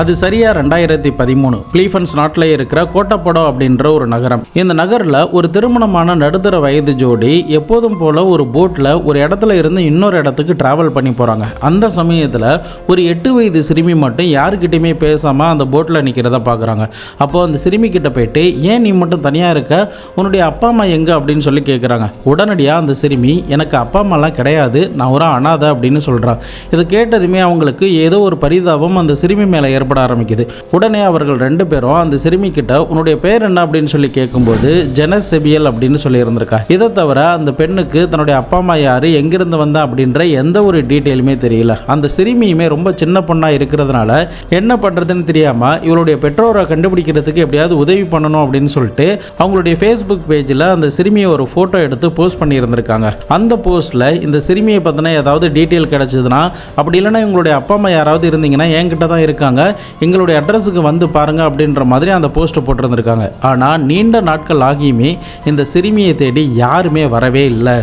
அது சரியா 2013 பிலிப்பைன்ஸ் நாட்டில் இருக்கிற கோட்டப்படோ அப்படின்ற ஒரு நகரம். இந்த நகரில் ஒரு திருமணமான நடுத்தர வயது ஜோடி எப்போதும் போல ஒரு போட்டில் ஒரு இடத்துல இருந்து இன்னொரு இடத்துக்கு டிராவல் பண்ணி போகிறாங்க. அந்த சமயத்தில் ஒரு 8 வயது சிறுமி மட்டும் யாருக்கிட்டையுமே பேசாமல் அந்த போட்டில் நிற்கிறத பார்க்குறாங்க. அப்போது அந்த சிறுமி கிட்ட போயிட்டு, ஏன் நீ மட்டும் தனியாக இருக்க, உன்னுடைய அப்பா அம்மா எங்கே அப்படின்னு சொல்லி கேட்குறாங்க. உடனடியாக அந்த சிறுமி, எனக்கு அப்பா அம்மாலாம் கிடையாது, நான் ஒரு அனாதை அப்படின்னு சொல்கிறான். இதை கேட்டதுமே அவங்களுக்கு ஏதோ ஒரு பரிதாபம் அந்த சிறுமி மேலே ஏற்பட ஆரம்பிக்குது. உடனே அவர்கள் 2 பேரும் அந்த சிறுமி கிட்ட உன்னுடைய பேர் என்ன அப்படின்னு சொல்லி கேட்கும்போது ஜெனஸ் செபியல் அப்படின்னு சொல்லி இருந்திருக்கா. இதை தவிர அந்த பெண்ணுக்கு தன்னுடைய அப்பா அம்மா யாரு, எங்கிருந்து வந்தா அப்படின்ற எந்த ஒரு டீட்டெயிலுமே தெரியல. அந்த சிறுமியுமே ரொம்ப சின்ன பொண்ணா இருக்கிறதுனால என்ன பண்றதுன்னு தெரியாம இவளுடைய பெற்றோரை கண்டுபிடிக்கிறதுக்கு எப்படியாவது உதவி பண்ணணும் அப்படின்னு சொல்லிட்டு அவங்களுடைய ஃபேஸ்புக் பேஜில் அந்த சிறுமியை ஒரு ஃபோட்டோ எடுத்து போஸ்ட் பண்ணி இருந்திருக்காங்க. அந்த போஸ்ட்டில் இந்த சிறுமியை பற்றின ஏதாவது டீட்டெயில் கிடைச்சதுன்னா, அப்படி இல்லைன்னா இவங்களுடைய அப்பா அம்மா யாராவது இருந்தீங்கன்னா என்கிட்ட தான் இருக்காங்க, எங்களுடைய அட்ரஸுக்கு வந்து பாருங்க அப்படின்ற மாதிரி அந்த போஸ்ட்டை போட்டிருந்திருக்காங்க. ஆனால் நீண்ட நாட்கள் ஆகியுமே இந்த சிறுமியை தேடி யாருமே வரவே இல்லை.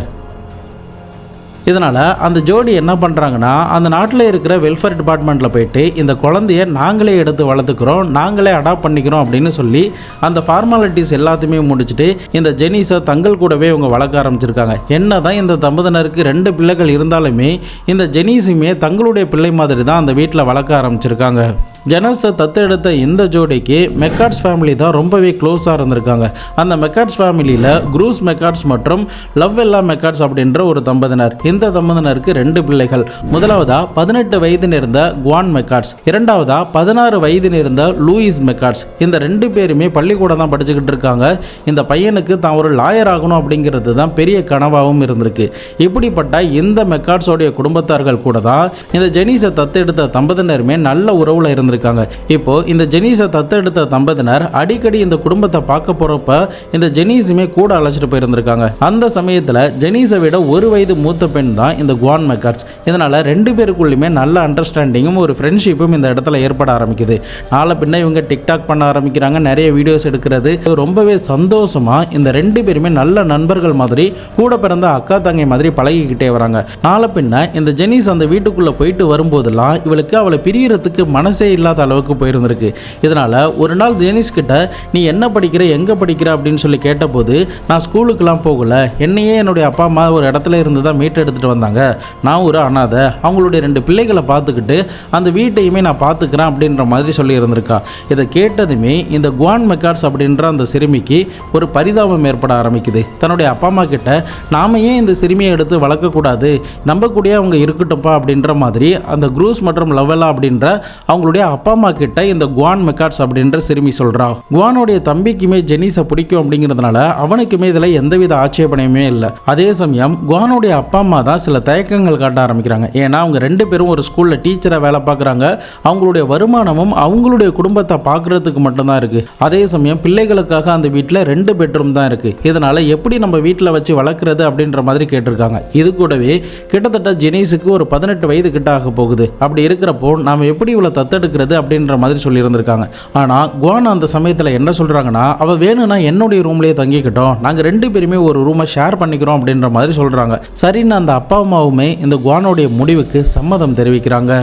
இதனால் அந்த ஜோடி என்ன பண்ணுறாங்கன்னா, அந்த நாட்டில் இருக்கிற வெல்ஃபேர் டிபார்ட்மெண்ட்டில் போயிட்டு இந்த குழந்தைய நாங்களே எடுத்து வளர்த்துக்கிறோம், நாங்களே அடாப்ட் பண்ணிக்கிறோம் அப்படின்னு சொல்லி அந்த ஃபார்மாலிட்டிஸ் எல்லாத்தையுமே முடிச்சுட்டு இந்த ஜெனிஸை தங்கள் கூடவே இவங்க வளர்க்க ஆரம்பிச்சிருக்காங்க. என்ன தான் இந்த தம்பதியினருக்கு 2 பிள்ளைகள் இருந்தாலுமே இந்த ஜெனிஸுமே தங்களுடைய பிள்ளை மாதிரி தான் அந்த வீட்டில் வளர்க்க ஆரம்பிச்சிருக்காங்க. ஜெனஸை தத்தெடுத்த இந்த ஜோடிக்கு மெக்கார்ட்ஸ் ஃபேமிலி தான் ரொம்பவே க்ளோஸாக இருந்திருக்காங்க. அந்த மெக்கார்ட்ஸ் ஃபேமிலியில் க்ரூஸ் மெக்கார்ட்ஸ் மற்றும் லவ்வெல்லா மெக்கார்ட்ஸ் அப்படின்ற ஒரு தம்பதியினர். இந்த தம்பதியினருக்கு 2 பிள்ளைகள். முதலாவதா 18 வயது நேர்ந்த குவான் மெக்கார்ட்ஸ், இரண்டாவதா 16 வயது நேர்ந்த லூயிஸ் மெக்கார்ட்ஸ். இந்த 2 பேருமே பள்ளிக்கூடம் தான் படிச்சுக்கிட்டு இருக்காங்க. இந்த பையனுக்கு தான் ஒரு லாயர் ஆகணும் அப்படிங்கிறது தான் பெரிய கனவாகவும் இருந்திருக்கு. இப்படிப்பட்ட இந்த மெக்கார்ட்ஸோடைய குடும்பத்தார்கள் கூட தான் இந்த ஜெனிஸை தத்தெடுத்த தம்பதியினருமே நல்ல உறவுல இருந்திருக்காங்க. இப்போ இந்த ஜெனிஸை தத்தெடுத்த தம்பதியினர் அடிக்கடி இந்த குடும்பத்தை பார்க்க போறப்ப இந்த ஜெனிஸுமே கூட அழைச்சிட்டு போயிருந்திருக்காங்க. அந்த சமயத்தில் ஜெனிஸை விட 1 வயது மூத்த பெண் தான் இந்த குவான் மெக்கார்ட்ஸ். இதனால 2 பேருக்குள்ளுமே நல்ல அண்டர்ஸ்டாண்டிங்கும் ஒரு ஃப்ரெண்ட்ஷிப்பும் இந்த இடத்துல ஏற்பட ஆரம்பிக்குது. நாளை பின்ன இவங்க டிக்டாக் பண்ண ஆரம்பிக்கிறாங்க, நிறைய வீடியோஸ் எடுக்கிறது. ரொம்பவே சந்தோஷமா இந்த 2 பேருமே நல்ல நண்பர்கள் மாதிரி, கூட பிறந்த அக்கா தங்கை மாதிரி பழகிக்கிட்டே வராங்க. நாளை பின்ன இந்த ஜெனிஸ் அந்த வீட்டுக்குள்ள போயிட்டு வரும்போதெல்லாம் இவளுக்கு அவளை பிரியறதுக்கு மனசே இல்லாத அளவுக்கு போயிருந்திருக்கு. இதனால ஒரு நாள் ஜெனிஸ் கிட்ட, நீ என்ன படிக்கிற, எங்க படிக்கிற அப்படின்னு சொல்லி கேட்டபோது, நான் ஸ்கூலுக்குலாம் போகல, என்னையே என்னுடைய அப்பா அம்மா ஒரு இடத்துல இருந்து தான் மீட் எடுத்துட்டு வந்தாங்க, நான் ஒரு அனாதை, அவங்களுடைய 2 பிள்ளைகளை பார்த்துக்கிட்டு அந்த வீட்டையுமே நான் பார்த்துக்கிறேன் அப்படின்ற மாதிரி சொல்லி இருந்திருக்கா. இதை கேட்டதுமே இந்த குவான் மெக்கார்ட்ஸ் அப்படின்ற அந்த சிறுமிக்கு ஒரு பரிதாபம் ஏற்பட ஆரம்பிக்குது. தன்னுடைய அப்பா அம்மா கிட்ட, நாம ஏன் இந்த சிறுமியை எடுத்து வளர்க்கக்கூடாது, நம்ம கூட அவங்க இருக்கட்டும்ப்பா அப்படின்ற மாதிரி அந்த க்ரூஸ் மற்றும் லவ்வெல்லா அப்படின்ற அவங்களுடைய அப்பா அம்மா கிட்ட இந்த குவான் மெக்கார்ட்ஸ் அப்படின்ற சிறுமி சொல்றா. குவானுடைய தம்பிக்குமே ஜெனிஸை பிடிக்கும் அப்படிங்கிறதுனால அவனுக்குமே இதில் எந்தவித ஆட்சேபனையுமே இல்லை. அதே சமயம் குவானுடைய அப்பா அம்மா தான் சில தயக்கங்கள் காட்ட ஆரம்பிக்கிறாங்க. ஏன்னா அவங்க 2 பேரும் ஒரு ஸ்கூல்ல டீச்சரை வேலை பார்க்குறாங்க. அவங்களுடைய வருமானமும் அவங்களுடைய குடும்பத்தை பார்க்கறதுக்கு மட்டும்தான் இருக்கு. அதே சமயம் பிள்ளைகளுக்காக அந்த வீட்டில் 2 பெட்ரூம் தான் இருக்கு. இதனால எப்படி நம்ம வீட்டில் வச்சு வளர்க்குறது அப்படின்ற மாதிரி கேட்டிருக்காங்க. இது கூடவே கிட்டத்தட்ட ஜெனிஸுக்கு ஒரு 18 வயது கிட்ட ஆக போகுது. அப்படி இருக்கிறப்போ நாம எப்படி இவ்வளோ தத்தெடுக்கிறது அப்படின்ற மாதிரி சொல்லி இருந்திருக்காங்க. ஆனால் குவான் அந்த சமயத்தில் என்ன சொல்கிறாங்கன்னா, அவள் வேணும்னா என்னுடைய ரூம்லேயே தங்கிக்கிட்டோம், நாங்கள் 2 பேருமே ஒரு ரூமை ஷேர் பண்ணிக்கிறோம் அப்படின்ற மாதிரி சொல்கிறாங்க. சரின்னு அந்த அப்பா அம்மாவுமே இந்த குவானுடைய முடிவுக்கு சம்மதம் தெரிவிக்கிறாங்க.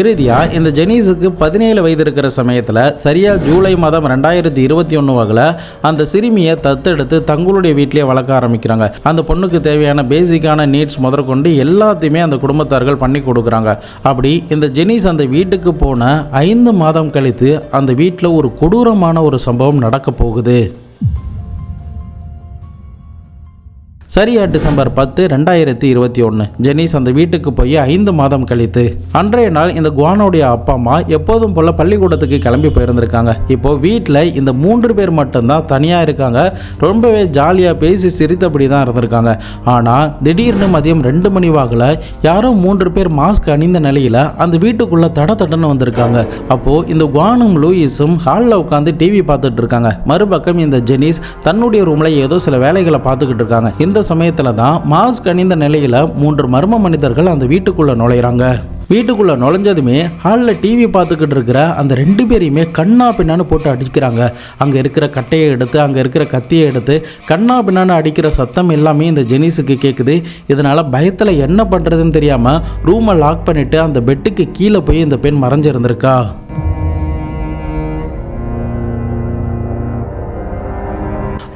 இறுதியாக இந்த ஜெனிஸுக்கு 17 வயது இருக்கிற சமயத்தில் சரியாக ஜூலை மாதம் 2021 வகையில் அந்த சிறுமியை தத்தெடுத்து தங்களுடைய வீட்டிலேயே வளர்க்க ஆரம்பிக்கிறாங்க. அந்த பொண்ணுக்கு தேவையான பேசிக்கான நீட்ஸ் முதற்கொண்டு எல்லாத்தையுமே அந்த குடும்பத்தார்கள் பண்ணி கொடுக்குறாங்க. அப்படி இந்த ஜெனிஸ் அந்த வீட்டுக்கு போன 5 மாதம் கழித்து அந்த வீட்டில் ஒரு கொடூரமான ஒரு சம்பவம் நடக்க போகுது. சரியா டிசம்பர் 10, 2021 ஜெனிஸ் அந்த வீட்டுக்கு போய் 5 மாதம் கழித்து அன்றைய நாள் இந்த குவானோடைய அப்பா அம்மா எப்போதும் போல பள்ளிக்கூடத்துக்கு கிளம்பி போயிருந்திருக்காங்க. இப்போ வீட்டில் இந்த 3 பேர் மட்டும்தான் தனியாக இருக்காங்க. ரொம்பவே ஜாலியாக பேசி சிரித்தபடி தான் இருந்திருக்காங்க. ஆனால் திடீர்னு மதியம் 2 மணி வாக்கில் யாரோ 3 பேர் மாஸ்க் அணிந்த நிலையில் அந்த வீட்டுக்குள்ளே தடன்னு வந்திருக்காங்க. அப்போது இந்த குவானும் லூயிஸும் ஹாலில் உட்காந்து டிவி பார்த்துட்டு இருக்காங்க. மறுபக்கம் இந்த ஜெனிஸ் தன்னுடைய ரூமில் ஏதோ சில வேலைகளை பார்த்துக்கிட்டு இருக்காங்க. இந்த சமயத்துல தான் மாஸ்க் அணிந்த நிலையில 3 மர்ம மனிதர்கள் அந்த வீட்டுக்குள்ள நுழையிறாங்க. வீட்டுக்குள்ள நுழைஞ்சதுமே ஹாலில் டிவி பார்த்துக்கிட்டு இருக்கிற அந்த 2 பேரையுமே கண்ணா பின்னான்னு போட்டு அடிக்கிறாங்க. அங்கே இருக்கிற கட்டையை எடுத்து, அங்கே இருக்கிற கத்தியை எடுத்து கண்ணா பின்னான்னு அடிக்கிற சத்தம் எல்லாமே இந்த ஜெனிஸுக்கு கேட்குது. இதனால் பயத்தில் என்ன பண்ணுறதுன்னு தெரியாமல் ரூமை லாக் பண்ணிவிட்டு அந்த பெட்டுக்கு கீழே போய் இந்த பெண் மறைஞ்சிருந்திருக்கா.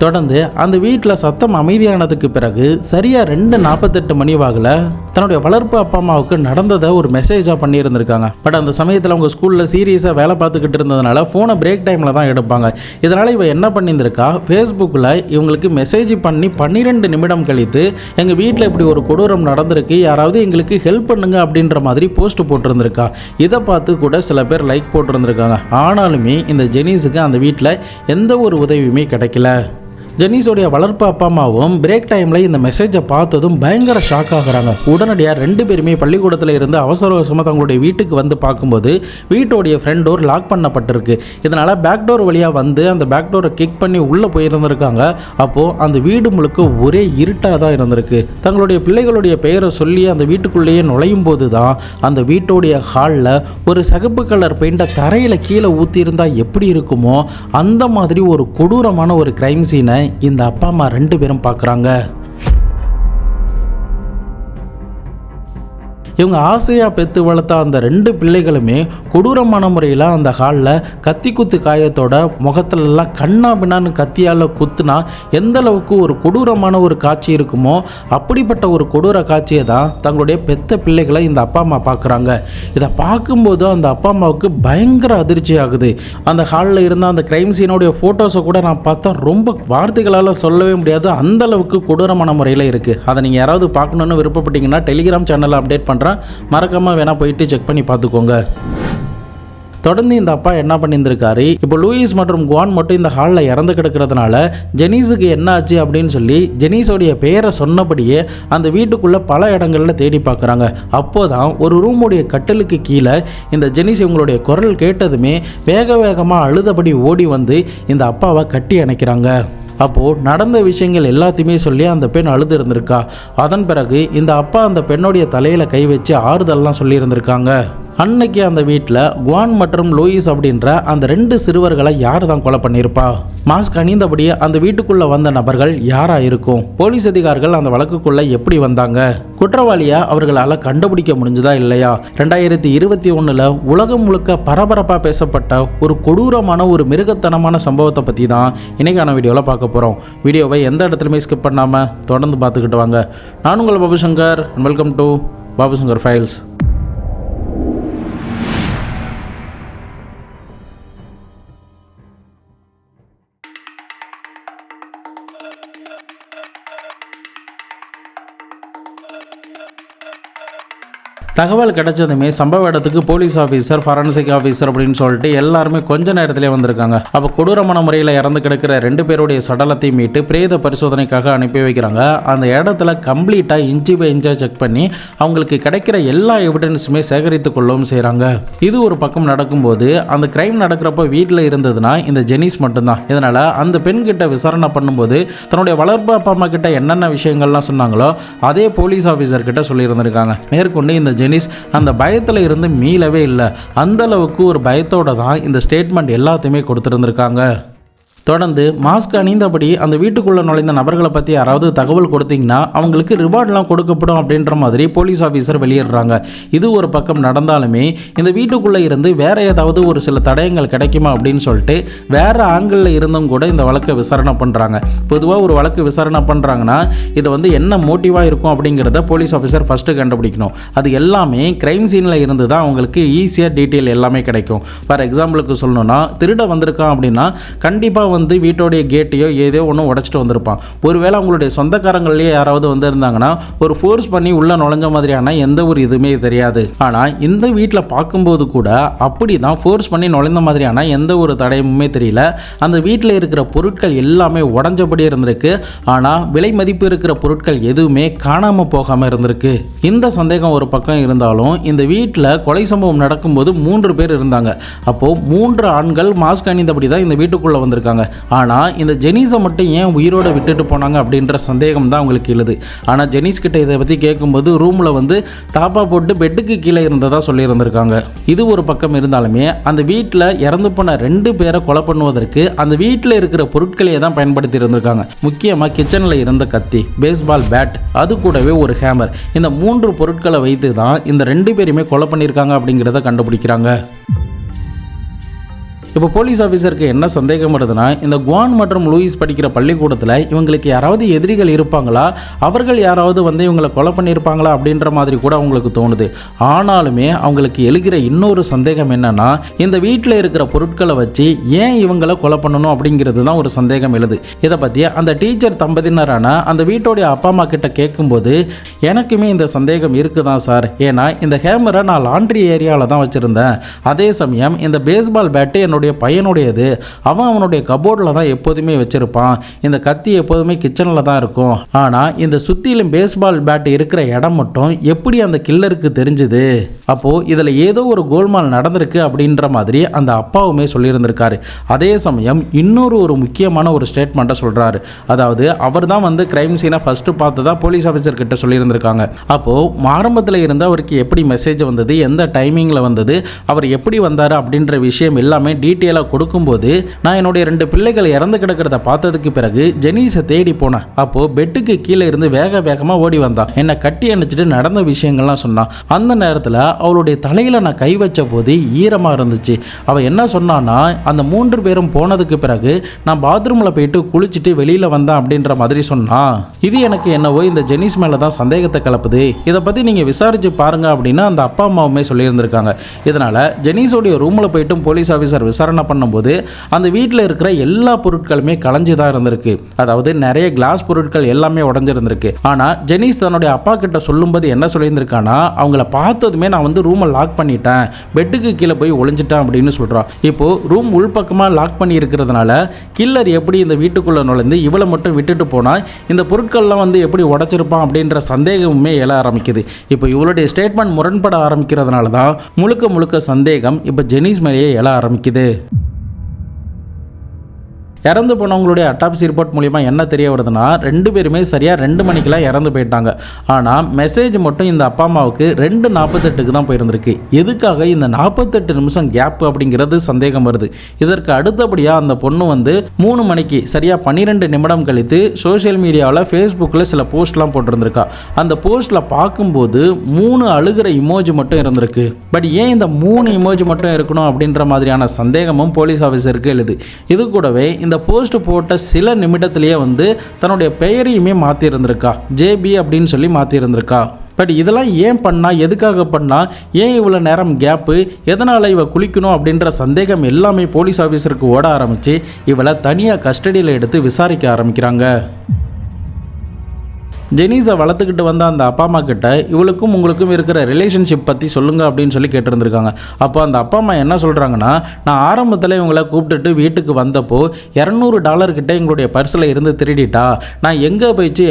தொடர்ந்து அந்த வீட்டில் சத்தம் அமைதியானதுக்கு பிறகு சரியா 2:48 மணி வாக்கில் தன்னுடைய வளர்ப்பு அப்பா அம்மாவுக்கு நடந்ததை ஒரு மெசேஜாக பண்ணியிருந்திருக்காங்க. பட் அந்த சமயத்தில் அவங்க ஸ்கூலில் சீரியஸாக வேலை பார்த்துக்கிட்டு இருந்ததுனால ஃபோனை பிரேக் டைமில் தான் எடுப்பாங்க. இதனால் இவ என்ன பண்ணியிருந்திருக்கா, ஃபேஸ்புக்கில் இவங்களுக்கு மெசேஜ் பண்ணி 12 நிமிடம் கழித்து எங்கள் வீட்டில் இப்படி ஒரு கொடூரம் நடந்திருக்கு, யாராவது எங்களுக்கு ஹெல்ப் பண்ணுங்க அப்படின்ற மாதிரி போஸ்ட் போட்டிருந்திருக்கா. இதை பார்த்து கூட சில பேர் லைக் போட்டிருந்திருக்காங்க. ஆனாலுமே இந்த ஜெனிஸுக்கு அந்த வீட்டில் எந்த ஒரு உதவியுமே கிடைக்கல. ஜெனிஸோடைய வளர்ப்பு அப்பா அம்மாவும் பிரேக் டைமில் இந்த மெசேஜை பார்த்ததும் பயங்கர ஷாக் ஆகுறாங்க. உடனடியாக 2 பேருமே பள்ளிக்கூடத்தில் இருந்து அவசரமாக தங்களுடைய வீட்டுக்கு வந்து பார்க்கும்போது வீட்டோடைய ஃப்ரண்ட் டோர் லாக் பண்ணப்பட்டிருக்கு. இதனால் பேக் டோர் வழியாக வந்து அந்த பேக் டோரை கிக் பண்ணி உள்ளே போயிருந்திருக்காங்க. அப்போது அந்த வீடு முழுக்க ஒரே இருட்டாக தான் இருந்திருக்கு. தங்களுடைய பிள்ளைகளுடைய பெயரை சொல்லி அந்த வீட்டுக்குள்ளேயே நுழையும் போது தான் அந்த வீட்டோடைய ஹாலில் ஒரு சிகப்பு கலர் பெயிண்டை தரையில் கீழே ஊற்றியிருந்தால் எப்படி இருக்குமோ அந்த மாதிரி ஒரு கொடூரமான ஒரு கிரைம் சீனை இந்த அப்பா அம்மா 2 பேரும் பார்க்குறாங்க. இவங்க ஆசையாக பெற்று வளர்த்த அந்த 2 பிள்ளைகளுமே கொடூரமான முறையில் அந்த ஹாலில் கத்தி குத்து காயத்தோட முகத்துலலாம் கண்ணா பின்னான்னு கத்தியால் குத்துனா எந்த அளவுக்கு ஒரு கொடூரமான ஒரு காட்சி இருக்குமோ அப்படிப்பட்ட ஒரு கொடூர காட்சியை தான் தங்களுடைய பெத்த பிள்ளைகளை இந்த அப்பா அம்மா பார்க்குறாங்க. இதை பார்க்கும்போது அந்த அப்பா அம்மாவுக்கு பயங்கர அதிர்ச்சி ஆகுது. அந்த ஹாலில் இருந்த அந்த கிரைம் சீனோடைய ஃபோட்டோஸை கூட நான் பார்த்தா ரொம்ப வார்த்தைகளால் சொல்லவே முடியாது, அந்த அளவுக்கு கொடூரமான முறையில் இருக்குது. அதை நீங்கள் யாராவது பார்க்கணுன்னு விருப்பப்பட்டீங்கன்னா டெலிகிராம் சேனலில் அப்டேட் பண்ணுறேன், மறக்காம வேணா போயிட்டு செக் பண்ணி பார்த்துக்கோங்க. தொடர்ந்து இந்த அப்பா என்ன பண்ணியிருந்திருக்காரு, இப்போ லூயிஸ் மற்றும் குவான் மட்டும் இந்த ஹாலில் இறந்து கிடக்கிறதுனால ஜெனிஸுக்கு என்ன ஆச்சு அப்படின்னு சொல்லி ஜெனிஸோடைய பெயரை சொன்னபடியே அந்த வீட்டுக்குள்ளே பல இடங்களில் தேடி பார்க்குறாங்க. அப்போதான் ஒரு ரூமுடைய கட்டிலுக்கு கீழே இந்த ஜெனிஸ் இவங்களுடைய குரல் கேட்டதுமே வேக வேகமாக அழுதபடி ஓடி வந்து இந்த அப்பாவை கட்டி அணைக்கிறாங்க. அப்போது நடந்த விஷயங்கள் எல்லாத்தையுமே சொல்லி அந்த பெண் அழுது இருந்திருக்கா. அதன் பிறகு இந்த அப்பா அந்த பெண்ணுடைய தலையில் கை வச்சு ஆறுதல்லாம் சொல்லியிருந்திருக்காங்க. அன்னைக்கு அந்த வீட்டில் குவான் மற்றும் லூயிஸ் அப்படின்ற அந்த 2 சிறுவர்களை யார் தான் கொலை பண்ணியிருப்பா? மாஸ்க் அணிந்தபடியே அந்த வீட்டுக்குள்ளே வந்த நபர்கள் யாராக இருக்கும்? போலீஸ் அதிகாரிகள் அந்த வழக்குக்குள்ளே எப்படி வந்தாங்க? குற்றவாளியா அவர்களால் கண்டுபிடிக்க முடிஞ்சதா இல்லையா? 2021 உலகம் முழுக்க பரபரப்பாக பேசப்பட்ட ஒரு கொடூரமான ஒரு மிருகத்தனமான சம்பவத்தை பற்றி தான் இன்னைக்கான வீடியோவில் பார்க்க போகிறோம். வீடியோவை எந்த இடத்துலையுமே ஸ்கிப் பண்ணாமல் தொடர்ந்து பார்த்துக்கிட்டு வாங்க. நான் உங்கள் Babushankar, welcome to Babushankar files. தகவல் கிடைச்சதுமே சம்பவ இடத்துக்கு போலீஸ் ஆஃபீஸர், ஃபாரன்சிக் ஆஃபீஸர் அப்படின்னு சொல்லிட்டு எல்லாருமே கொஞ்ச நேரத்திலே வந்திருக்காங்க. அப்போ கொடூரமான முறையில் இறந்து கிடக்கிற 2 பேருடைய சடலத்தை மீட்டு பிரேத பரிசோதனைக்காக அனுப்பி வைக்கிறாங்க. அந்த இடத்துல கம்ப்ளீட்டாக இன்ச்சு பை இன்ச்சாக செக் பண்ணி அவங்களுக்கு கிடைக்கிற எல்லா எவிடன்ஸுமே சேகரித்து கொள்ளவும் செய்கிறாங்க. இது ஒரு பக்கம் நடக்கும்போது அந்த கிரைம் நடக்கிறப்ப வீட்டில் இருந்ததுன்னா இந்த ஜெனிஸ் மட்டும்தான். இதனால் அந்த பெண்கிட்ட விசாரணை பண்ணும்போது தன்னுடைய வளர்ப்பு அப்பா அம்மா கிட்ட என்னென்ன விஷயங்கள்லாம் சொன்னாங்களோ அதே போலீஸ் ஆஃபீஸர் கிட்ட சொல்லியிருந்திருக்காங்க. மேற்கொண்டு இந்த ஜெனிஸ் அந்த பயத்தில் இருந்து மீளவே இல்லை. அந்த அளவுக்கு ஒரு பயத்தோட தான் இந்த ஸ்டேட்மெண்ட் எல்லாத்தையுமே கொடுத்துருந்துருக்காங்க. தொடர்ந்து மாஸ்க் அணிந்தபடி அந்த வீட்டுக்குள்ளே நுழைந்த நபர்களை பற்றி யாராவது தகவல் கொடுத்தீங்கன்னா அவங்களுக்கு ரிவார்ட்லாம் கொடுக்கப்படும் அப்படின்ற மாதிரி போலீஸ் ஆஃபீஸர் வெளியிடுறாங்க. இது ஒரு பக்கம் நடந்தாலுமே இந்த வீட்டுக்குள்ளே இருந்து வேறு ஏதாவது ஒரு சில தடயங்கள் கிடைக்குமா அப்படின்னு சொல்லிட்டு வேறு ஆங்கிளில் இருந்தும் கூட இந்த வழக்கை விசாரணை பண்ணுறாங்க. பொதுவாக ஒரு வழக்கு விசாரணை பண்ணுறாங்கன்னா இது என்ன மோட்டிவாக இருக்கும் அப்படிங்கிறத போலீஸ் ஆஃபீஸர் ஃபஸ்ட்டு கண்டுபிடிக்கணும். அது எல்லாமே கிரைம் சீனில் இருந்து தான் அவங்களுக்கு ஈஸியாக டீட்டெயில் எல்லாமே கிடைக்கும். ஃபார் எக்ஸாம்பிளுக்கு சொல்லணும்னா திருட வந்திருக்கான் அப்படின்னா கண்டிப்பாக வீட்டோடைய கேட்டையோ ஏதோ ஒன்று உடைச்சிட்டு வந்திருப்பான். ஒருவேளை அவங்களுடைய சொந்தக்காரங்களே யாராவது வந்திருந்தாங்கன்னா ஒரு ஃபோர்ஸ் பண்ணி உள்ள நுழைஞ்ச மாதிரியான எந்த ஒரு இதுவுமே தெரியாது. ஆனால் இந்த வீட்டில் பார்க்கும்போது கூட அப்படி தான் ஃபோர்ஸ் பண்ணி நுழைந்த மாதிரியான எந்த ஒரு தடயமுமே தெரியல. அந்த வீட்டில் இருக்கிற பொருட்கள் எல்லாமே உடஞ்சபடி இருந்திருக்கு. ஆனால் விலை மதிப்பு இருக்கிற பொருட்கள் எதுவுமே காணாமல் போகாமல் இருந்திருக்கு. இந்த சந்தேகம் ஒரு பக்கம் இருந்தாலும் இந்த வீட்டில் கொலை சம்பவம் நடக்கும்போது 3 பேர் இருந்தாங்க. அப்போது 3 ஆண்கள் மாஸ்க் அணிந்தபடி தான் இந்த வீட்டுக்குள்ளே வந்திருக்காங்க. ஆனால் இந்த ஜெனிஸை மட்டும் ஏன் உயிரோடு விட்டுட்டு போனாங்க அப்படின்ற சந்தேகம் தான் அவங்களுக்கு எழுது. ஆனால் ஜெனிஸ் கிட்ட இதை பற்றி கேட்கும்போது ரூமில் தாப்பா போட்டு பெட்டுக்கு கீழே இருந்ததாக சொல்லியிருந்திருக்காங்க. இது ஒரு பக்கம் இருந்தாலுமே அந்த வீட்டில் இறந்து போன 2 பேரை கொலை பண்ணுவதற்கு அந்த வீட்டில் இருக்கிற பொருட்களையே தான் பயன்படுத்தி இருந்திருக்காங்க. முக்கியமாக கிச்சனில் இருந்த கத்தி, பேஸ்பால் பேட், அது கூடவே ஒரு ஹேமர், இந்த 3 பொருட்களை வைத்து தான் இந்த 2 பேருமே கொலை பண்ணியிருக்காங்க அப்படிங்கிறத கண்டுபிடிக்கிறாங்க. இப்போ போலீஸ் ஆஃபீஸருக்கு என்ன சந்தேகம் வருதுன்னா, இந்த குவான் மற்றும் லூயிஸ் படிக்கிற பள்ளிக்கூடத்தில் இவங்களுக்கு யாராவது எதிரிகள் இருப்பாங்களா, அவர்கள் யாராவது வந்து இவங்களை கொலை பண்ணியிருப்பாங்களா அப்படின்ற மாதிரி கூட அவங்களுக்கு தோணுது. ஆனாலுமே அவங்களுக்கு எழுகிற இன்னொரு சந்தேகம் என்னன்னா, இந்த வீட்டில் இருக்கிற பொருட்களை வச்சு ஏன் இவங்களை கொலை பண்ணணும் அப்படிங்கிறது தான் ஒரு சந்தேகம் எழுது. இதை பற்றி அந்த டீச்சர் தம்பதியினரான அந்த வீட்டோடைய அப்பா அம்மா கிட்ட கேட்கும்போது, எனக்குமே இந்த சந்தேகம் இருக்குதான் சார். ஏன்னா இந்த ஹேமரை நான் லாண்ட்ரி ஏரியாவில் தான் வச்சுருந்தேன். அதே சமயம் இந்த பேஸ்பால் பேட்டு என்னுடைய பையனுடையது. அவனுடைய கபோர்டில் தான் எப்போதுமே வச்சுருப்பான். இந்த கத்தி எப்போதுமே கிச்சனில் தான் இருக்கும். ஆனால் இந்த சுற்றிலும் பேஸ்பால் பேட்டு இருக்கிற இடம் மட்டும் எப்படி அந்த கில்லருக்கு தெரிஞ்சுது? அப்போது இதில் ஏதோ ஒரு கோல்மால் நடந்திருக்கு அப்படின்ற மாதிரி அந்த அப்பாவுமே சொல்லியிருந்திருக்காரு. அதே சமயம் இன்னொரு முக்கியமான ஒரு ஸ்டேட்மெண்ட்டை சொல்கிறாரு. அதாவது அவர் தான் வந்து கிரைம் சீனை ஃபஸ்ட்டு பார்த்ததா போலீஸ் ஆஃபீஸர் கிட்ட சொல்லியிருந்திருக்காங்க. அப்போது ஆரம்பத்தில் இருந்து அவருக்கு எப்படி மெசேஜ் வந்தது, எந்த டைமிங்கில் வந்தது, அவர் எப்படி வந்தார் அப்படின்ற விஷயம் எல்லாமே டீட்டெயிலாக கொடுக்கும்போது, நான் என்னுடைய 2 பிள்ளைகள் இறந்து கிடக்கிறத பார்த்ததுக்கு பிறகு ஜெனீஸை தேடி போனேன். அப்போது பெட்டுக்கு கீழே இருந்து வேகமாக ஓடி வந்தான். என்னை கட்டி அணைச்சிட்டு நடந்த விஷயங்கள்லாம் சொன்னான். அந்த நேரத்தில் அவளுடைய தலையில் நான் கை வச்ச போது ஈரமாக இருந்துச்சு. அவள் என்ன சொன்னான்னா, அந்த 3 பேரும் போனதுக்கு பிறகு நான் பாத்ரூமில் போயிட்டு குளிச்சுட்டு வெளியில் வந்தேன் அப்படின்ற மாதிரி சொன்னான். இது எனக்கு என்னவோ இந்த ஜெனீஸ் மேலே தான் சந்தேகத்தை கலப்புது. இதை பற்றி நீங்கள் விசாரித்து பாருங்க அப்படின்னு அந்த அப்பா அம்மாவுமே சொல்லியிருந்திருக்காங்க. இதனால் ஜெனீஸோடைய ரூமில் போயிட்டும் போலீஸ் ஆஃபீஸர் விசாரணை பண்ணும்போது அந்த வீட்டில் இருக்கிற எல்லா பொருட்களுமே கலைஞ்சு தான் இருந்திருக்கு. அதாவது நிறைய கிளாஸ் பொருட்கள் எல்லாமே உடஞ்சிருந்திருக்கு. ஆனால் ஜெனீஸ் தன்னுடைய அப்பா கிட்ட சொல்லும்போது என்ன சொல்லியிருந்திருக்கானா, அவங்கள பார்த்ததுமே நான் வந்து ரூமை லாக் பண்ணிட்டேன், பெட்டுக்கு கீழே போய் ஒளிஞ்சிட்டேன் அப்படின்னு சொல்கிறான். இப்போது ரூம் உள்பக்கமாக லாக் பண்ணி இருக்கிறதுனால கில்லர் எப்படி இந்த வீட்டுக்குள்ளே நுழைந்து இவளை மட்டும் விட்டுட்டு போனால் இந்த பொருட்கள்லாம் வந்து எப்படி உடைச்சிருப்பான் அப்படின்ற சந்தேகமுமே எழ ஆரம்பிக்குது. இப்போ இவளுடைய ஸ்டேட்மெண்ட் முரண்பட ஆரம்பிக்கிறதுனால தான் முழுக்க சந்தேகம் இப்போ ஜெனீஸ் மேலேயே எழ ஆரம்பிக்குது. இறந்து போனவங்களுடைய அட்டாப்சி ரிப்போர்ட் மூலிமா என்ன தெரிய வருதுன்னா, 2 பேருமே சரியாக 2 மணிக்கெல்லாம் இறந்து போயிட்டாங்க. ஆனால் மெசேஜ் மட்டும் இந்த அப்பா அம்மாவுக்கு 2:48க்கு தான் போயிருந்திருக்கு. எதுக்காக இந்த 48 நிமிஷம் கேப் அப்படிங்கிறது சந்தேகம் வருது. இதற்கு அடுத்தபடியாக அந்த பொண்ணு வந்து 3 மணிக்கு சரியாக 12 நிமிடம் கழித்து சோஷியல் மீடியாவில் ஃபேஸ்புக்கில் சில போஸ்ட்லாம் போட்டிருந்திருக்கா. அந்த போஸ்ட்டில் பார்க்கும்போது 3 அழுகிற இமோஜி மட்டும் இருந்திருக்கு. பட் ஏன் இந்த 3 இமோஜி மட்டும் இருக்கணும் அப்படின்ற மாதிரியான சந்தேகமும் போலீஸ் ஆஃபீஸருக்கு எழுது. இது கூடவே இந்த போஸ்ட் போட்ட சில நிமிடத்திலேயே வந்து தன்னுடைய பெயரையுமே மாற்றிருந்திருக்கா. ஜேபி அப்படின்னு சொல்லி மாற்றிருந்திருக்கா. பட் இதெல்லாம் ஏன் பண்ணா, எதுக்காக பண்ணா, ஏன் இவ்வளோ நேரம் கேப்பு, எதனால் இவ குளிக்கணும் அப்படின்ற சந்தேகம் எல்லாமே போலீஸ் ஆஃபீஸருக்கு ஓட ஆரம்பித்து இவளை தனியாக கஸ்டடியில் எடுத்து விசாரிக்க ஆரம்பிக்கிறாங்க. ஜெனீஸை வளர்த்துக்கிட்டு வந்த அந்த அப்பா அம்மா கிட்ட இவளுக்கும் உங்களுக்கும் இருக்கிற ரிலேஷன்ஷிப் பற்றி சொல்லுங்க அப்படின்னு சொல்லி கேட்டிருந்திருக்காங்க. அப்போ அந்த அப்பா அம்மா என்ன சொல்கிறாங்கன்னா, நான் ஆரம்பத்தில் இவங்களை கூப்பிட்டுட்டு வீட்டுக்கு வந்தப்போ $200 கிட்ட எங்களுடைய பர்ஸில் இருந்து திருடிட்டா. நான் எங்கே போயிடுச்சு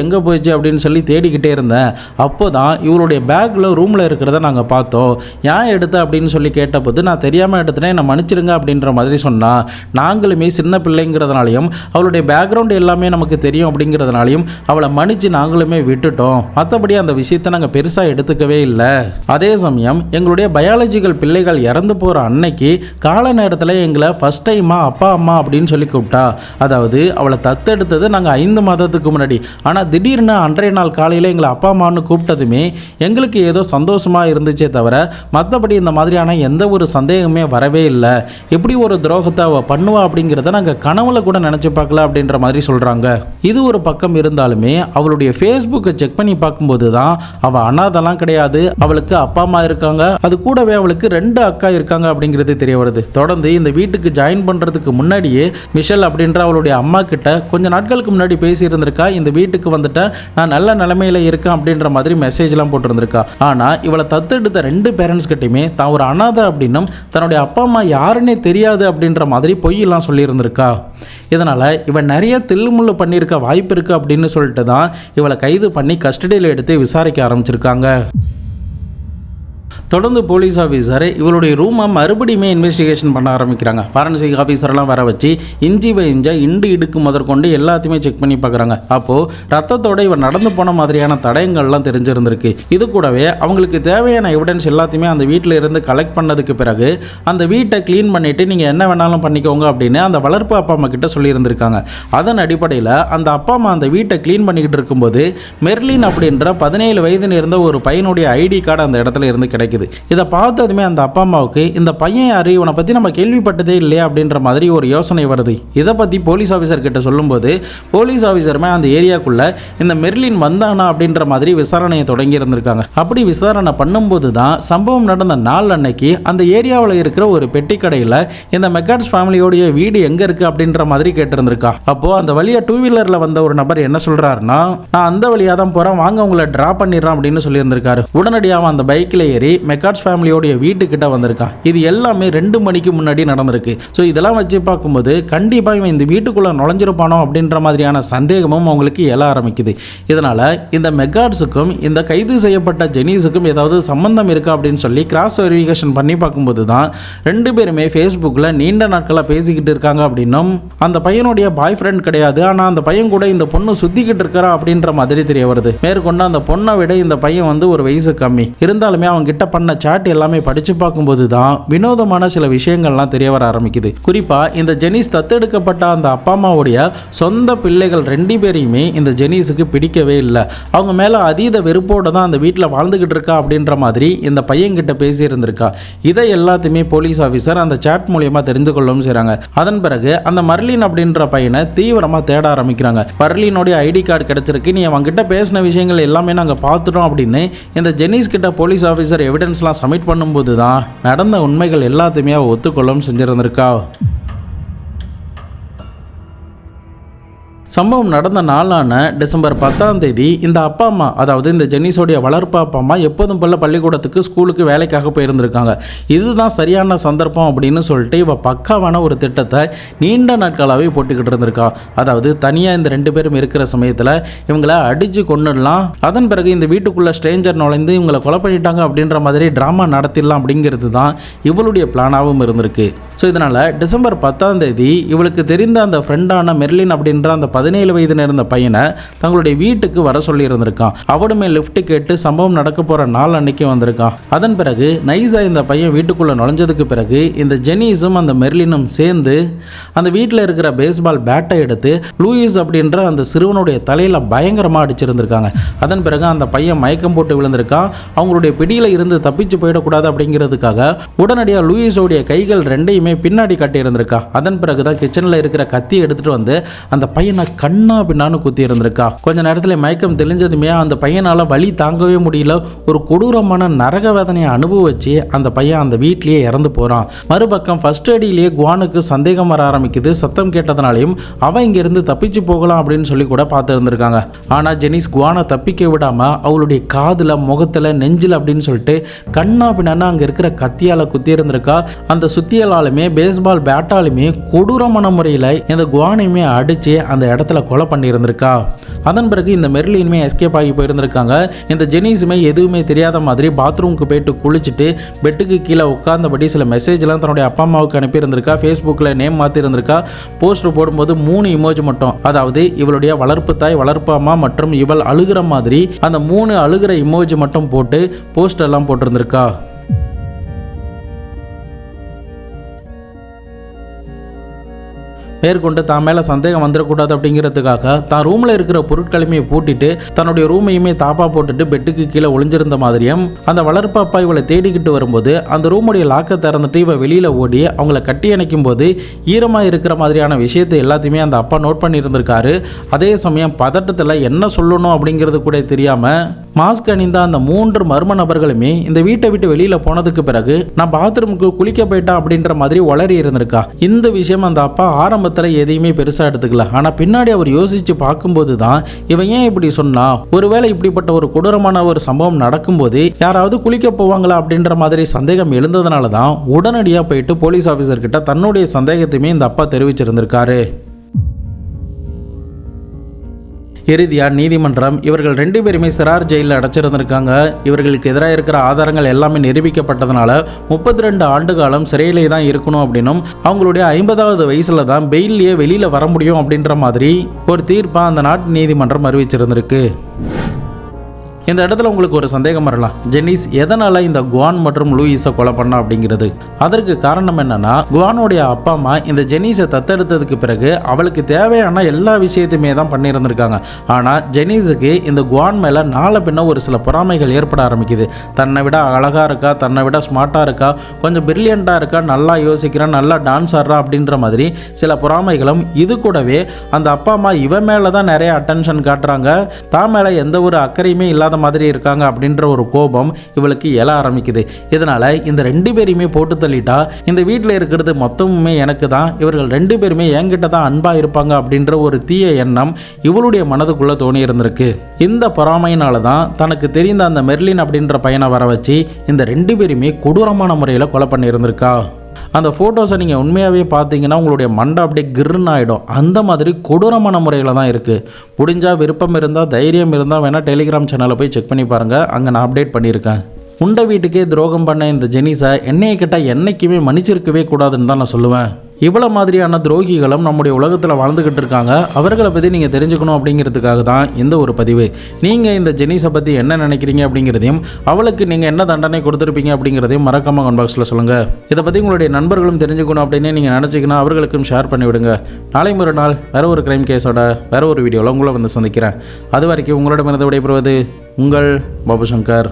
அப்படின்னு சொல்லி தேடிக்கிட்டே இருந்தேன். அப்போ தான் இவளுடைய பேக்கில் ரூமில் இருக்கிறத நாங்கள் பார்த்தோம். ஏன் எடுத்த அப்படின்னு சொல்லி கேட்டபோது, நான் தெரியாமல் எடுத்துனேன், என்னை மன்னிச்சிடுங்க அப்படின்ற மாதிரி சொன்னால், நாங்களுமே சின்ன பிள்ளைங்கிறதுனாலையும் அவளுடைய பேக்ரவுண்ட் எல்லாமே நமக்கு தெரியும் அப்படிங்கிறதுனாலையும் அவளை மன்னிச்சு நாங்களும் விட்டுட்டோம். மற்றபடி அந்த விஷயத்தை நாங்கள் பெருசாக எடுத்துக்கவே இல்லை. அதே சமயம் எங்களுடைய பயாலஜிக்கல் பிள்ளைகள் இறந்து போகிற அன்னைக்கு கால நேரத்தில் எங்களை ஃபர்ஸ்ட் டைமாக அப்பா அம்மா அப்படின்னு சொல்லி கூப்பிட்டா. அதாவது அவளை தத்தெடுத்தது நாங்கள் 5 மாதத்துக்கு முன்னாடி. ஆனால் திடீர்னு அன்றைய நாள் காலையில் எங்களை அப்பா அம்மான்னு கூப்பிட்டதுமே எங்களுக்கு ஏதோ சந்தோஷமாக இருந்துச்சே தவிர மற்றபடி இந்த மாதிரியான எந்த ஒரு சந்தேகமே வரவே இல்லை. எப்படி ஒரு துரோகத்தை அவள் பண்ணுவா அப்படிங்கிறத நாங்கள் கனவுல கூட நினச்சி பார்க்கல அப்படின்ற மாதிரி சொல்கிறாங்க. இது ஒரு பக்கம் இருந்தாலுமே அவளுடைய ஃபேஸ்புக்கை செக் பண்ணி பார்க்கும்போது தான் அவள் அனாதெல்லாம் கிடையாது, அவளுக்கு அப்பா அம்மா இருக்காங்க, அது கூடவே அவளுக்கு 2 அக்கா இருக்காங்க அப்படிங்கிறது தெரிய வருது. தொடர்ந்து இந்த வீட்டுக்கு ஜாயின் பண்ணுறதுக்கு முன்னாடியே மிஷல் அப்படின்ற அவளுடைய அம்மா கிட்ட கொஞ்சம் நாட்களுக்கு முன்னாடி பேசியிருந்திருக்கா. இந்த வீட்டுக்கு வந்துட்டேன், நான் நல்ல நிலைமையில் இருக்கேன் அப்படின்ற மாதிரி மெசேஜ்லாம் போட்டிருந்திருக்கா. ஆனால் இவளை தத்தெடுத்த 2 பேரண்ட்ஸ் கிட்டையுமே தான் ஒரு அனாதை அப்படின்னும் தன்னுடைய அப்பா அம்மா யாருன்னே தெரியாது அப்படின்ற மாதிரி பொய்யெல்லாம் சொல்லியிருந்திருக்கா. இதனால் இவன் நிறைய தில்லுமுள்ளு பண்ணியிருக்க வாய்ப்பு இருக்குது அப்படின்னு சொல்லிட்டு தான் இவளை கைது பண்ணி கஸ்டடியில் எடுத்து விசாரிக்க ஆரம்பிச்சிருக்காங்க. தொடர்ந்து போலீஸ் ஆஃபீஸர் இவளுடைய ரூமை மறுபடியுமே இன்வெஸ்டிகேஷன் பண்ண ஆரம்பிக்கிறாங்க. ஃபாரன்சிக் ஆஃபீஸர்லாம் வர வச்சு இஞ்சி பை இஞ்சா இடுக்கு முதற்கொண்டு எல்லாத்தையுமே செக் பண்ணி பார்க்குறாங்க. அப்போது ரத்தத்தோட இவன் நடந்து போன மாதிரியான தடயங்கள்லாம் தெரிஞ்சிருந்திருக்கு. இது கூடவே அவங்களுக்கு தேவையான எவிடன்ஸ் எல்லாத்தையுமே அந்த வீட்டில் இருந்து கலெக்ட் பண்ணதுக்கு பிறகு அந்த வீட்டை க்ளீன் பண்ணிவிட்டு நீங்கள் என்ன வேணாலும் பண்ணிக்கோங்க அப்படின்னு அந்த வளர்ப்பு அப்பா அம்மா கிட்ட சொல்லியிருந்திருக்காங்க. அதன் அடிப்படையில் அந்த அப்பா அம்மா அந்த வீட்டை க்ளீன் பண்ணிக்கிட்டு இருக்கும்போது மெர்லின் அப்படின்ற 17 வயது இருந்த ஒரு பையனுடைய ஐடி கார்டு அந்த இடத்துல இருந்து கிடைக்குது. இருக்குது. இதை பார்த்ததுமே அந்த அப்பா அம்மாவுக்கு இந்த பையன் யாரு, இவனை பற்றி நம்ம கேள்விப்பட்டதே இல்லையா அப்படின்ற மாதிரி ஒரு யோசனை வருது. இதை பற்றி போலீஸ் ஆஃபீஸர் கிட்ட சொல்லும்போது போலீஸ் ஆஃபீஸருமே அந்த ஏரியாக்குள்ள இந்த மெர்லின் வந்தானா அப்படின்ற மாதிரி விசாரணையை தொடங்கி இருந்திருக்காங்க. அப்படி விசாரணை பண்ணும்போது தான் சம்பவம் நடந்த நாள் அன்னைக்கு அந்த ஏரியாவில் இருக்கிற ஒரு பெட்டி கடையில் இந்த மெக்கார்ட்ஸ் ஃபேமிலியோடைய வீடு எங்க இருக்கு அப்படின்ற மாதிரி கேட்டிருந்திருக்கா. அப்போ அந்த வழியா 2 வீலர்ல வந்த ஒரு நபர் என்ன சொல்றாருன்னா, நான் அந்த வழியா தான் போறேன், வாங்க உங்களை டிரா பண்ணிடுறேன் அப்படின்னு சொல்லியிருந்திருக்காரு. உடனடியாக அந்த பைக்கில் ஏறி மெக்கார்ட்ஸ் ஃபேமிலியோடைய வீட்டுக்கிட்ட வந்திருக்கான். இது எல்லாமே 2 மணிக்கு முன்னாடி நடந்திருக்கு. ஸோ இதெல்லாம் வச்சு பார்க்கும்போது கண்டிப்பா இவன் இந்த வீட்டுக்குள்ள நுழைஞ்சிருப்பானோ அப்படின்ற மாதிரியான சந்தேகமும் அவங்களுக்கு எழ ஆரம்பிக்குது. இதனால இந்த மெக்கார்ட்ஸுக்கும் இந்த கைது செய்யப்பட்ட ஜெனிஸுக்கும் ஏதாவது சம்பந்தம் இருக்கா அப்படின்னு சொல்லி கிராஸ் வெரிஃபிகேஷன் பண்ணி பார்க்கும்போது தான் 2 பேருமே ஃபேஸ்புக்கில் நீண்ட நாட்களாக பேசிக்கிட்டு இருக்காங்க அப்படின்னும், அந்த பையனுடைய பாய் ஃப்ரெண்ட் கிடையாது, ஆனால் அந்த பையன் கூட இந்த பொண்ணு சுத்திக்கிட்டு இருக்கிறா அப்படின்ற மாதிரி தெரிய வருது. மேற்கொண்டு அந்த பொண்ணை விட இந்த பையன் வந்து ஒரு வயசு கம்மி இருந்தாலுமே அவங்க கிட்ட பண்ண சாட் எல்லாமே படிச்சு பார்க்கும்போது தான் வினோதமான சில விஷயங்கள்லாம் தெரிய வர ஆரம்பிக்குது. குறிப்பா இந்த ஜெனிஸ் தத்தெடுக்கப்பட்ட அந்த அப்பா அம்மாவுடைய சொந்த பிள்ளைகள் 2 பேரையுமே இந்த ஜெனிஸுக்கு பிடிக்கவே இல்லை. அவங்க மேல அதீத வெறுப்போட தான் அந்த வீட்டில் வாழ்ந்துகிட்டு இருக்கா அப்படின்ற மாதிரி இந்த பையன் கிட்ட பேசி இருந்திருக்கா. இதை எல்லாத்தையுமே போலீஸ் ஆஃபீஸர் அந்த சாட் மூலியமா தெரிந்து கொள்ளவும் செய்றாங்க. அதன் பிறகு அந்த மர்லின் அப்படின்ற பையனை தீவிரமா தேட ஆரம்பிக்கிறாங்க. மர்லினோடைய ஐடி கார்டு கிடைச்சிருக்கு, நீ அவங்கிட்ட பேசின விஷயங்கள் எல்லாமே நாங்கள் பார்த்துட்டோம் அப்படின்னு இந்த ஜெனிஸ் கிட்ட போலீஸ் ஆஃபீஸர் எவிடன்ஸ்லாம் சப்மிட் பண்ணும்போது தான் நடந்த உண்மைகள் எல்லாத்தையுமே ஒத்துக்கொள்ளவும் செஞ்சிருந்திருக்கா. சம்பவம் நடந்த நாளான டிசம்பர் 10ஆம் தேதி இந்த அப்பா அம்மா, அதாவது இந்த ஜெனிஸோடைய வளர்ப்பு அப்பா அம்மா எப்போதும் போல பள்ளிக்கூடத்துக்கு ஸ்கூலுக்கு வேலைக்காக போயிருந்திருக்காங்க. இதுதான் சரியான சந்தர்ப்பம் அப்படின்னு சொல்லிட்டு இவ பக்காவான ஒரு திட்டத்தை நீண்ட நாட்களாகவே போட்டுக்கிட்டு இருந்திருக்கா. அதாவது தனியாக இந்த 2 பேரும் இருக்கிற சமயத்தில் இவங்களை அடித்து கொண்டுடலாம், அதன் பிறகு இந்த வீட்டுக்குள்ளே ஸ்ட்ரேஞ்சர் நுழைந்து இவங்களை கொலை பண்ணிட்டாங்க அப்படின்ற மாதிரி ட்ராமா நடத்திடலாம் அப்படிங்கிறது தான் இவளுடைய பிளானாகவும் இருந்திருக்கு. ஸோ இதனால் டிசம்பர் 10ஆம் தேதி இவளுக்கு தெரிந்த அந்த ஃப்ரெண்டான மெர்லின் அப்படின்ற அந்த 17 வயது நேர்ந்த பையனை தங்களுடைய வீட்டுக்கு வர சொல்லி இருந்திருக்கான். அவனுமே லிஃப்ட் கேட்டு சம்பவம் நடக்க போற நாள் அன்னைக்கு வந்திருக்கான். அதன் பிறகு நைஸா இந்த பையன் வீட்டுக்குள்ள நுழைஞ்சதுக்கு பிறகு இந்த ஜெனிஸும் அந்த மெர்லினும் சேர்ந்து அந்த வீட்டில் இருக்கிற பேஸ்பால் பேட்டை எடுத்து லூயிஸ் அப்படின்ற அந்த சிறுவனுடைய தலையில பயங்கரமா அடிச்சிருந்திருக்காங்க. அதன் பிறகு அந்த பையன் மயக்கம் போட்டு விழுந்திருக்கான். அவங்களுடைய பிடியில இருந்து தப்பிச்சு போயிடக்கூடாது அப்படிங்கிறதுக்காக உடனடியாக லூயிஸோடைய கைகள் 2ஐயுமே பின்னாடி கட்டி இருந்திருக்கா. அதன் பிறகுதான் கிச்சன்ல இருக்கிற கத்தி எடுத்துட்டு வந்து அந்த பையனை கண்ணா பின்னான்னு குத்தி இருந்திருக்கா. கொஞ்ச நேரத்தில் மயக்கம் தெளிஞ்சதுமே அந்த பையனால வலி தாங்கவே முடியல. ஒரு கொடூரமான நரக வேதனையை அனுபவிச்சு அந்த பையன் அந்த வீட்லயே இறந்து போறான். மறுபக்கம் ஃபர்ஸ்ட் அடியிலேயே குவானுக்கு சந்தேகம் வர ஆரம்பிக்குது. சத்தம் கேட்டதனாலையும் அவன் இங்கிருந்து தப்பிச்சு போகலாம் அப்படின்னு சொல்லி கூட பார்த்து இருந்திருக்காங்க. ஆனா ஜெனிஸ் குவானை தப்பிக்க விடாம அவளுடைய காதுல, முகத்துல, நெஞ்சில் அப்படின்னு சொல்லிட்டு கண்ணா பின்னான்னு அங்க இருக்கிற கத்தியால குத்தி இருந்திருக்கா. அந்த சுத்தியலாலுமே பேஸ்பால் பேட்டாலுமே கொடூரமான முறையில் இந்த குவானையுமே அடிச்சு அந்த இடத்துல கொலை பண்ணி இருந்திருக்கா. அதன் பிறகு இந்த மெர்லினுமே எஸ்கேப் ஆகி போயிருந்திருக்காங்க. இந்த ஜெனிஸுமே எதுவுமே தெரியாத மாதிரி பாத்ரூமுக்கு போயிட்டு குளிச்சுட்டு பெட்டுக்கு கீழே உட்கார்ந்தபடி சில மெசேஜ்லாம் தன்னுடைய அப்பா அம்மாவுக்கு அனுப்பியிருந்திருக்கா. ஃபேஸ்புக்கில் நேம் மாற்றி இருந்திருக்கா. போஸ்டர் போடும்போது 3 இமோஜ் மட்டும், அதாவது இவளுடைய வளர்ப்பு தாய், வளர்ப்பு அம்மா மற்றும் இவள் அழுகிற மாதிரி அந்த 3 அழுகிற இமோஜ் மட்டும் போட்டு போஸ்டர்லாம் போட்டிருந்திருக்கா. மேற்கொண்டு தான் மேலே சந்தேகம் வந்துடக்கூடாது அப்படிங்கிறதுக்காக தான் ரூமில் இருக்கிற பொருட்களையுமே பூட்டிட்டு தன்னுடைய ரூமையுமே தாப்பா போட்டுட்டு பெட்டுக்கு கீழே ஒளிஞ்சிருந்த மாதிரியும் அந்த வளர்ப்பு அப்பா இவளை தேடிக்கிட்டு வரும்போது அந்த ரூமுடைய லாக்கை திறந்துட்டு இவ வெளியில் ஓடி அவங்கள கட்டி அணைக்கும் போது ஈரமாக இருக்கிற மாதிரியான விஷயத்தை எல்லாத்தையுமே அந்த அப்பா நோட் பண்ணி இருந்திருக்காரு. அதே சமயம் பதட்டத்தில் என்ன சொல்லணும் அப்படிங்கிறது கூட தெரியாமல் மாஸ்க் அணிந்த அந்த 3 மர்ம நபர்களுமே இந்த வீட்டை விட்டு வெளியில் போனதுக்கு பிறகு நான் பாத்ரூமுக்கு குளிக்க போயிட்டேன் அப்படின்ற மாதிரி உளறி இருந்திருக்கா. இந்த விஷயம் அந்த அப்பா ஆரம்பத்தில் எதையுமே பெருசா எடுத்துக்கல. ஆனா பின்னாடி அவர் யோசிச்சு பார்க்கும்போது தான் இவன் ஏன் இப்படி சொன்னா, ஒருவேளை இப்படிப்பட்ட ஒரு கொடூரமான ஒரு சம்பவம் நடக்கும்போது யாராவது குளிக்க போவாங்களா அப்படின்ற மாதிரி சந்தேகம் எழுந்ததுனால தான் உடனடியா போயிட்டு போலீஸ் ஆபீசர் கிட்ட தன்னுடைய சந்தேகத்தையுமே இந்த அப்பா தெரிவிச்சிருந்திருக்காரு. இறுதியா நீதிமன்றம் இவர்கள் 2 பேருமே சிறார் ஜெயிலில் அடைச்சிருந்திருக்காங்க. இவர்களுக்கு எதிராக இருக்கிற ஆதாரங்கள் எல்லாமே நிரூபிக்கப்பட்டதுனால 32 ஆண்டு காலம் சிறையிலே தான் இருக்கணும் அப்படின்னும் அவங்களுடைய 50வது வயசுல தான் பெயிலே வெளியில வர முடியும் அப்படின்ற மாதிரி ஒரு தீர்ப்பா அந்த நாட்டு நீதிமன்றம் அறிவிச்சிருந்திருக்கு. இந்த இடத்துல உங்களுக்கு ஒரு சந்தேகம் வரலாம், ஜெனிஸ் எதனால் இந்த குவான் மற்றும் லூயிஸை கொலை பண்ணா அப்படிங்கிறது. அதற்கு காரணம் என்னன்னா, குவானுடைய அப்பா அம்மா இந்த ஜெனிஸை தத்தெடுத்ததுக்கு பிறகு அவளுக்கு தேவையான எல்லா விஷயத்தையுமே தான் பண்ணியிருந்திருக்காங்க. ஆனால் ஜெனிஸுக்கு இந்த குவான் மேலே நாளை பின்ன ஒரு சில பொறாமைகள் ஏற்பட ஆரம்பிக்குது. தன்னை விட அழகாக இருக்கா, தன்னை விட ஸ்மார்ட்டாக இருக்கா, கொஞ்சம் பிரில்லியண்ட்டாக இருக்கா, நல்லா யோசிக்கிறான், நல்லா டான்ஸ் ஆடுறா அப்படின்ற மாதிரி சில பொறாமைகளும், இது கூடவே அந்த அப்பா அம்மா இவன் மேலே தான் நிறைய அட்டென்ஷன் காட்டுறாங்க, தான் மேலே எந்த ஒரு அக்கறையுமே இல்லாத மாதிரி இருக்காங்க அப்படின்ற ஒரு கோபம் இவளுக்கு எழ ஆரம்பிக்குது. இதனால் இந்த 2 பேரையுமே போட்டு தள்ளிட்டா இந்த வீட்டில் இருக்கிறது மொத்தமுமே எனக்கு தான், இவர்கள் 2 பேருமே என்கிட்ட தான் அன்பாக இருப்பாங்க அப்படின்ற ஒரு தீய எண்ணம் இவளுடைய மனதுக்குள்ளே தோணி இருந்திருக்கு. இந்த பொறாமையினால தான் தனக்கு தெரிந்த அந்த மெர்லின் அப்படின்ற பையனை வர வச்சு இந்த 2 பேருமே கொடூரமான முறையில் கொலை பண்ணியிருந்திருக்கா. அந்த ஃபோட்டோஸை நீங்கள் உண்மையாகவே பார்த்தீங்கன்னா உங்களுடைய மண்டை அப்படியே கிர்ன்னு ஆகிடும். அந்த மாதிரி கொடூரமான முறையில் தான் இருக்குது. முடிஞ்சால் விருப்பம் இருந்தால், தைரியம் இருந்தால் வேணால் டெலிகிராம் சேனலை போய் செக் பண்ணி பாருங்கள், அங்கே நான் அப்டேட் பண்ணியிருக்கேன். உண்ட வீட்டுக்கே துரோகம் பண்ண இந்த ஜெனிஸை என்னையை கேட்டால் என்றைக்குமே மன்னிச்சிருக்கவே கூடாதுன்னு தான் நான் சொல்லுவேன். இவ்வளோ மாதிரியான துரோகிகளும் நம்முடைய உலகத்தில் வாழ்ந்துக்கிட்டு இருக்காங்க. அவர்களை பற்றி நீங்கள் தெரிஞ்சுக்கணும் அப்படிங்கிறதுக்காக தான் இந்த ஒரு பதிவு. நீங்கள் இந்த ஜெனிஸை பற்றி என்ன நினைக்கிறீங்க அப்படிங்கிறதையும், அவளுக்கு நீங்கள் என்ன தண்டனை கொடுத்துருப்பீங்க அப்படிங்கிறதையும் மறக்காமல் கமெண்ட் பாக்ஸில் சொல்லுங்கள். இதை பற்றி உங்களுடைய நண்பர்களும் தெரிஞ்சுக்கணும் அப்படின்னு நீங்கள் நினச்சிங்கன்னா அவர்களுக்கும் ஷேர் பண்ணிவிடுங்க. நாளை மறுநாள் வேறு ஒரு கிரைம் கேஸோட வேறு ஒரு வீடியோவில் உங்களை வந்து சந்திக்கிறேன். அது வரைக்கும் உங்களிடமிருந்து விடைபெறுவது உங்கள் பாபு சங்கர்.